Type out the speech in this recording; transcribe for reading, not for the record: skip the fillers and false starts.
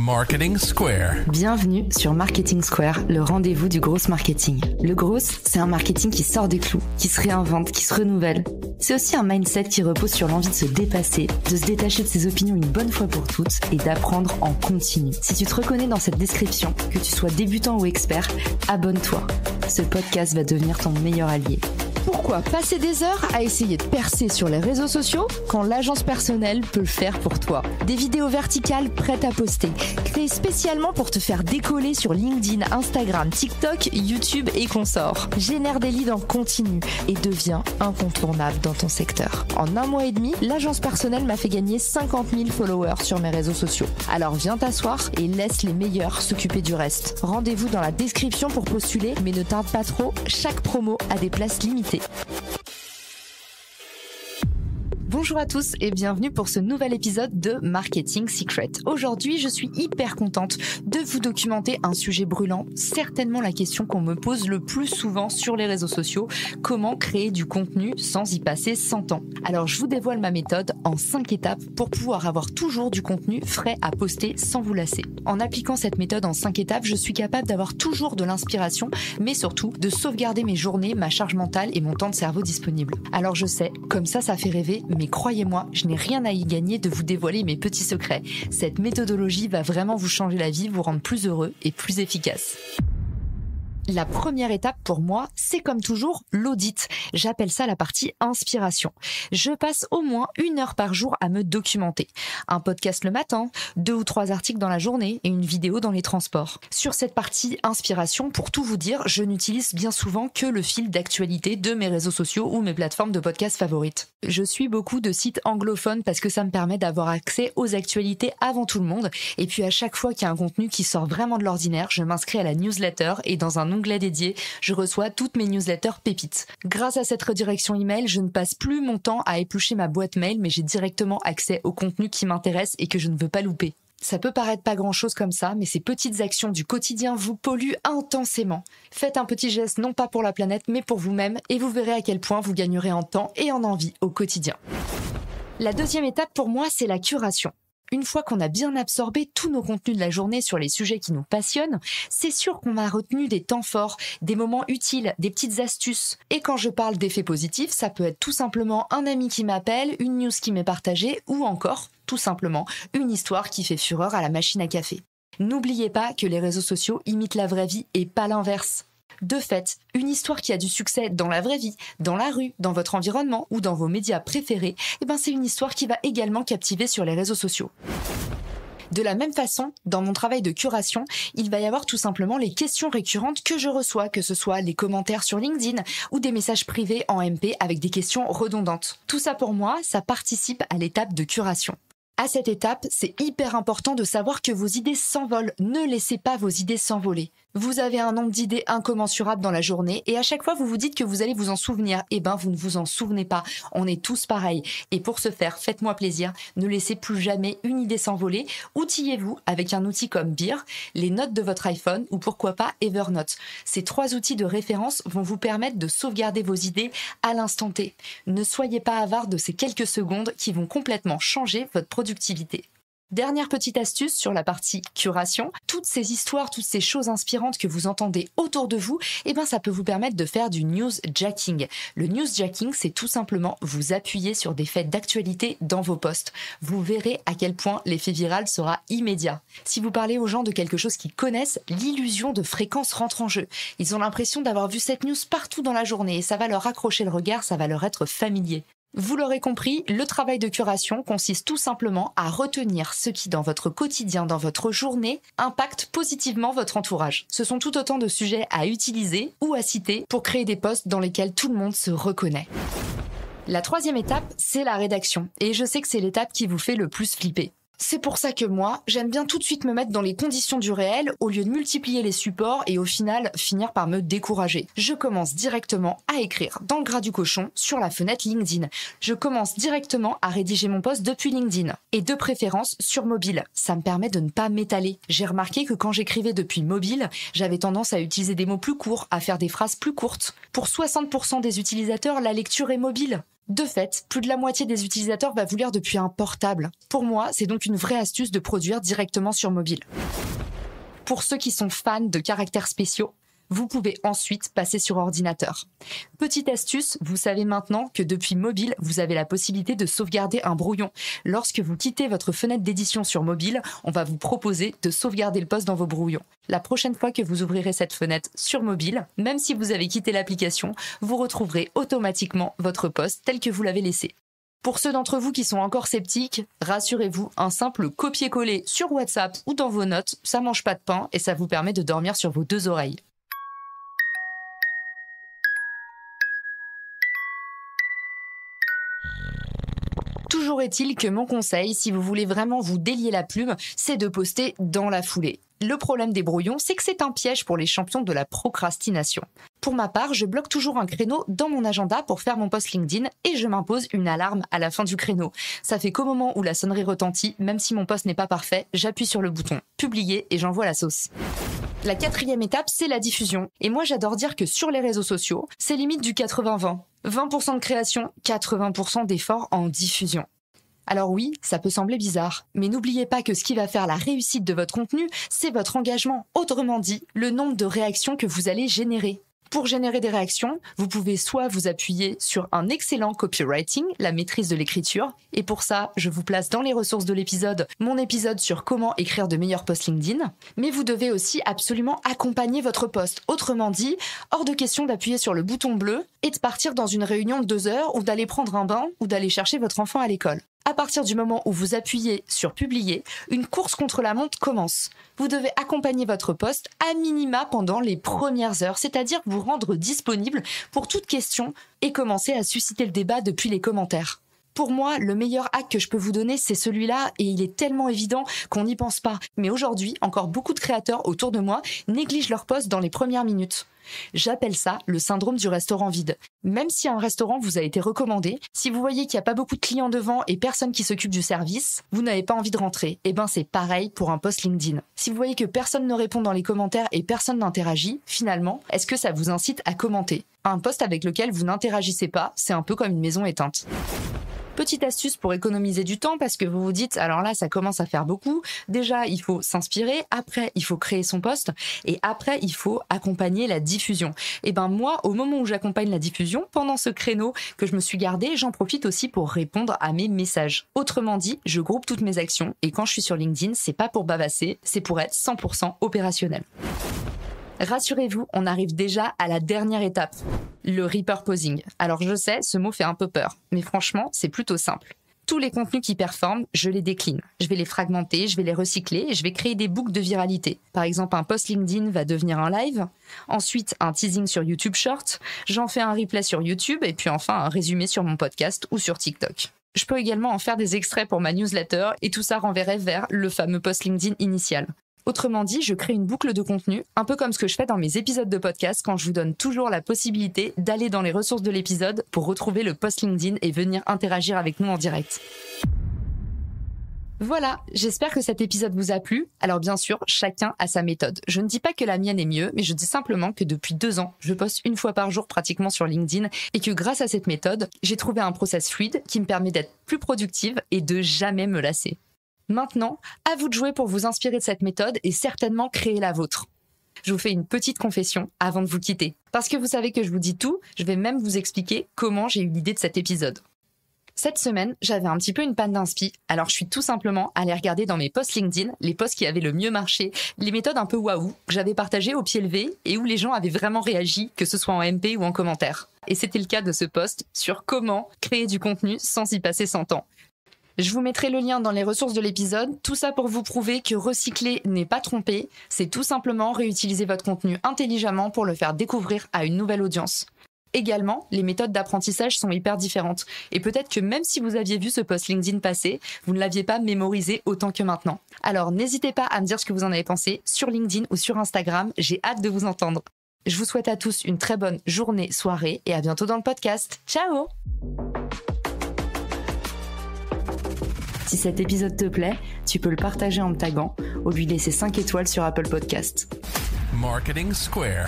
Marketing Square. Bienvenue sur Marketing Square, le rendez-vous du gros marketing. Le gros, c'est un marketing qui sort des clous, qui se réinvente, qui se renouvelle. C'est aussi un mindset qui repose sur l'envie de se dépasser, de se détacher de ses opinions une bonne fois pour toutes et d'apprendre en continu. Si tu te reconnais dans cette description, que tu sois débutant ou expert, abonne-toi. Ce podcast va devenir ton meilleur allié. Pourquoi passer des heures à essayer de percer sur les réseaux sociaux quand l'agence personnelle peut le faire pour toi? Des vidéos verticales prêtes à poster, créées spécialement pour te faire décoller sur LinkedIn, Instagram, TikTok, YouTube et consorts. Génère des leads en continu et deviens incontournable dans ton secteur. En 1 mois et demi, l'agence personnelle m'a fait gagner 50 000 followers sur mes réseaux sociaux. Alors viens t'asseoir et laisse les meilleurs s'occuper du reste. Rendez-vous dans la description pour postuler, mais ne tarde pas trop, chaque promo a des places limitées. Bonjour à tous et bienvenue pour ce nouvel épisode de Marketing Secret. Aujourd'hui, je suis hyper contente de vous documenter un sujet brûlant, certainement la question qu'on me pose le plus souvent sur les réseaux sociaux, comment créer du contenu sans y passer 100 ans. Alors je vous dévoile ma méthode en 5 étapes pour pouvoir avoir toujours du contenu frais à poster sans vous lasser. En appliquant cette méthode en 5 étapes, je suis capable d'avoir toujours de l'inspiration, mais surtout de sauvegarder mes journées, ma charge mentale et mon temps de cerveau disponible. Alors je sais, comme ça fait rêver, mais croyez-moi, je n'ai rien à y gagner de vous dévoiler mes petits secrets. Cette méthodologie va vraiment vous changer la vie, vous rendre plus heureux et plus efficace. La première étape pour moi, c'est comme toujours l'audit. J'appelle ça la partie inspiration. Je passe au moins 1 heure par jour à me documenter. Un podcast le matin, 2 ou 3 articles dans la journée et une vidéo dans les transports. Sur cette partie inspiration, pour tout vous dire, je n'utilise bien souvent que le fil d'actualité de mes réseaux sociaux ou mes plateformes de podcast favorites. Je suis beaucoup de sites anglophones parce que ça me permet d'avoir accès aux actualités avant tout le monde. Et puis à chaque fois qu'il y a un contenu qui sort vraiment de l'ordinaire, je m'inscris à la newsletter et dans un onglet dédié, je reçois toutes mes newsletters pépites. Grâce à cette redirection email, je ne passe plus mon temps à éplucher ma boîte mail, mais j'ai directement accès au contenu qui m'intéresse et que je ne veux pas louper. Ça peut paraître pas grand-chose comme ça, mais ces petites actions du quotidien vous polluent intensément. Faites un petit geste non pas pour la planète, mais pour vous-même, et vous verrez à quel point vous gagnerez en temps et en envie au quotidien. La deuxième étape pour moi, c'est la curation. Une fois qu'on a bien absorbé tous nos contenus de la journée sur les sujets qui nous passionnent, c'est sûr qu'on a retenu des temps forts, des moments utiles, des petites astuces. Et quand je parle d'effets positifs, ça peut être tout simplement un ami qui m'appelle, une news qui m'est partagée ou encore, tout simplement, une histoire qui fait fureur à la machine à café. N'oubliez pas que les réseaux sociaux imitent la vraie vie et pas l'inverse. De fait, une histoire qui a du succès dans la vraie vie, dans la rue, dans votre environnement ou dans vos médias préférés, c'est une histoire qui va également captiver sur les réseaux sociaux. De la même façon, dans mon travail de curation, il va y avoir tout simplement les questions récurrentes que je reçois, que ce soit les commentaires sur LinkedIn ou des messages privés en MP avec des questions redondantes. Tout ça pour moi, ça participe à l'étape de curation. À cette étape, c'est hyper important de savoir que vos idées s'envolent. Ne laissez pas vos idées s'envoler. Vous avez un nombre d'idées incommensurable dans la journée et à chaque fois vous vous dites que vous allez vous en souvenir. Vous ne vous en souvenez pas. On est tous pareils. Et pour ce faire, faites-moi plaisir. Ne laissez plus jamais une idée s'envoler. Outillez-vous avec un outil comme Beer, les notes de votre iPhone ou pourquoi pas Evernote. Ces 3 outils de référence vont vous permettre de sauvegarder vos idées à l'instant T. Ne soyez pas avare de ces quelques secondes qui vont complètement changer votre productivité. Dernière petite astuce sur la partie curation, toutes ces histoires, toutes ces choses inspirantes que vous entendez autour de vous, ça peut vous permettre de faire du newsjacking. Le newsjacking, c'est tout simplement vous appuyer sur des faits d'actualité dans vos posts. Vous verrez à quel point l'effet viral sera immédiat. Si vous parlez aux gens de quelque chose qu'ils connaissent, l'illusion de fréquence rentre en jeu. Ils ont l'impression d'avoir vu cette news partout dans la journée et ça va leur accrocher le regard, ça va leur être familier. Vous l'aurez compris, le travail de curation consiste tout simplement à retenir ce qui, dans votre quotidien, dans votre journée, impacte positivement votre entourage. Ce sont tout autant de sujets à utiliser ou à citer pour créer des posts dans lesquels tout le monde se reconnaît. La 3e étape, c'est la rédaction. Et je sais que c'est l'étape qui vous fait le plus flipper. C'est pour ça que moi, j'aime bien tout de suite me mettre dans les conditions du réel au lieu de multiplier les supports et au final finir par me décourager. Je commence directement à écrire dans le gras du cochon sur la fenêtre LinkedIn. Je commence directement à rédiger mon post depuis LinkedIn et de préférence sur mobile. Ça me permet de ne pas m'étaler. J'ai remarqué que quand j'écrivais depuis mobile, j'avais tendance à utiliser des mots plus courts, à faire des phrases plus courtes. Pour 60% des utilisateurs, la lecture est mobile. De fait, plus de la moitié des utilisateurs va vous lire depuis un portable. Pour moi, c'est donc une vraie astuce de produire directement sur mobile. Pour ceux qui sont fans de caractères spéciaux, vous pouvez ensuite passer sur ordinateur. Petite astuce, vous savez maintenant que depuis mobile, vous avez la possibilité de sauvegarder un brouillon. Lorsque vous quittez votre fenêtre d'édition sur mobile, on va vous proposer de sauvegarder le post dans vos brouillons. La prochaine fois que vous ouvrirez cette fenêtre sur mobile, même si vous avez quitté l'application, vous retrouverez automatiquement votre post tel que vous l'avez laissé. Pour ceux d'entre vous qui sont encore sceptiques, rassurez-vous, un simple copier-coller sur WhatsApp ou dans vos notes, ça mange pas de pain et ça vous permet de dormir sur vos deux oreilles. Toujours est-il que mon conseil, si vous voulez vraiment vous délier la plume, c'est de poster dans la foulée. Le problème des brouillons, c'est que c'est un piège pour les champions de la procrastination. Pour ma part, je bloque toujours un créneau dans mon agenda pour faire mon post LinkedIn et je m'impose une alarme à la fin du créneau. Ça fait qu'au moment où la sonnerie retentit, même si mon post n'est pas parfait, j'appuie sur le bouton « Publier » et j'envoie la sauce. La 4e étape, c'est la diffusion. Et moi, j'adore dire que sur les réseaux sociaux, c'est limite du 80-20. 20% de création, 80% d'efforts en diffusion. Alors oui, ça peut sembler bizarre, mais n'oubliez pas que ce qui va faire la réussite de votre contenu, c'est votre engagement. Autrement dit, le nombre de réactions que vous allez générer. Pour générer des réactions, vous pouvez soit vous appuyer sur un excellent copywriting, la maîtrise de l'écriture, et pour ça, je vous place dans les ressources de l'épisode mon épisode sur comment écrire de meilleurs posts LinkedIn, mais vous devez aussi absolument accompagner votre post. Autrement dit, hors de question d'appuyer sur le bouton bleu et de partir dans une réunion de 2 heures ou d'aller prendre un bain ou d'aller chercher votre enfant à l'école. À partir du moment où vous appuyez sur publier, une course contre la montre commence. Vous devez accompagner votre post à minima pendant les premières heures, c'est-à-dire vous rendre disponible pour toute question et commencer à susciter le débat depuis les commentaires. Pour moi, le meilleur hack que je peux vous donner, c'est celui-là et il est tellement évident qu'on n'y pense pas. Mais aujourd'hui, encore beaucoup de créateurs autour de moi négligent leur post dans les premières minutes. J'appelle ça le syndrome du restaurant vide. Même si un restaurant vous a été recommandé, si vous voyez qu'il n'y a pas beaucoup de clients devant et personne qui s'occupe du service, vous n'avez pas envie de rentrer. Et ben c'est pareil pour un post LinkedIn. Si vous voyez que personne ne répond dans les commentaires et personne n'interagit, finalement, est-ce que ça vous incite à commenter ? Un post avec lequel vous n'interagissez pas, c'est un peu comme une maison éteinte. Petite astuce pour économiser du temps parce que vous vous dites, alors là, ça commence à faire beaucoup. Déjà, il faut s'inspirer. Après, il faut créer son post. Et après, il faut accompagner la diffusion. Et ben moi, au moment où j'accompagne la diffusion, pendant ce créneau que je me suis gardé, j'en profite aussi pour répondre à mes messages. Autrement dit, je groupe toutes mes actions. Et quand je suis sur LinkedIn, c'est pas pour bavasser, c'est pour être 100% opérationnel. Rassurez-vous, on arrive déjà à la dernière étape, le repurposing. Alors je sais, ce mot fait un peu peur, mais franchement, c'est plutôt simple. Tous les contenus qui performent, je les décline. Je vais les fragmenter, je vais les recycler et je vais créer des boucles de viralité. Par exemple, un post LinkedIn va devenir un live, ensuite un teasing sur YouTube Short, j'en fais un replay sur YouTube et puis enfin un résumé sur mon podcast ou sur TikTok. Je peux également en faire des extraits pour ma newsletter et tout ça renverrait vers le fameux post LinkedIn initial. Autrement dit, je crée une boucle de contenu, un peu comme ce que je fais dans mes épisodes de podcast quand je vous donne toujours la possibilité d'aller dans les ressources de l'épisode pour retrouver le post LinkedIn et venir interagir avec nous en direct. Voilà, j'espère que cet épisode vous a plu. Alors bien sûr, chacun a sa méthode. Je ne dis pas que la mienne est mieux, mais je dis simplement que depuis 2 ans, je poste 1 fois par jour pratiquement sur LinkedIn et que grâce à cette méthode, j'ai trouvé un process fluide qui me permet d'être plus productive et de jamais me lasser. Maintenant, à vous de jouer pour vous inspirer de cette méthode et certainement créer la vôtre. Je vous fais une petite confession avant de vous quitter. Parce que vous savez que je vous dis tout, je vais même vous expliquer comment j'ai eu l'idée de cet épisode. Cette semaine, j'avais un petit peu une panne d'inspi, alors je suis tout simplement allée regarder dans mes posts LinkedIn les posts qui avaient le mieux marché, les méthodes un peu waouh que j'avais partagées au pied levé et où les gens avaient vraiment réagi, que ce soit en MP ou en commentaire. Et c'était le cas de ce post sur comment créer du contenu sans y passer 100 ans. Je vous mettrai le lien dans les ressources de l'épisode, tout ça pour vous prouver que recycler n'est pas tromper, c'est tout simplement réutiliser votre contenu intelligemment pour le faire découvrir à une nouvelle audience. Également, les méthodes d'apprentissage sont hyper différentes et peut-être que même si vous aviez vu ce post LinkedIn passer, vous ne l'aviez pas mémorisé autant que maintenant. Alors n'hésitez pas à me dire ce que vous en avez pensé sur LinkedIn ou sur Instagram, j'ai hâte de vous entendre. Je vous souhaite à tous une très bonne journée, soirée et à bientôt dans le podcast. Ciao! Si cet épisode te plaît, tu peux le partager en me taguant ou lui laisser 5 étoiles sur Apple Podcasts. Marketing Square.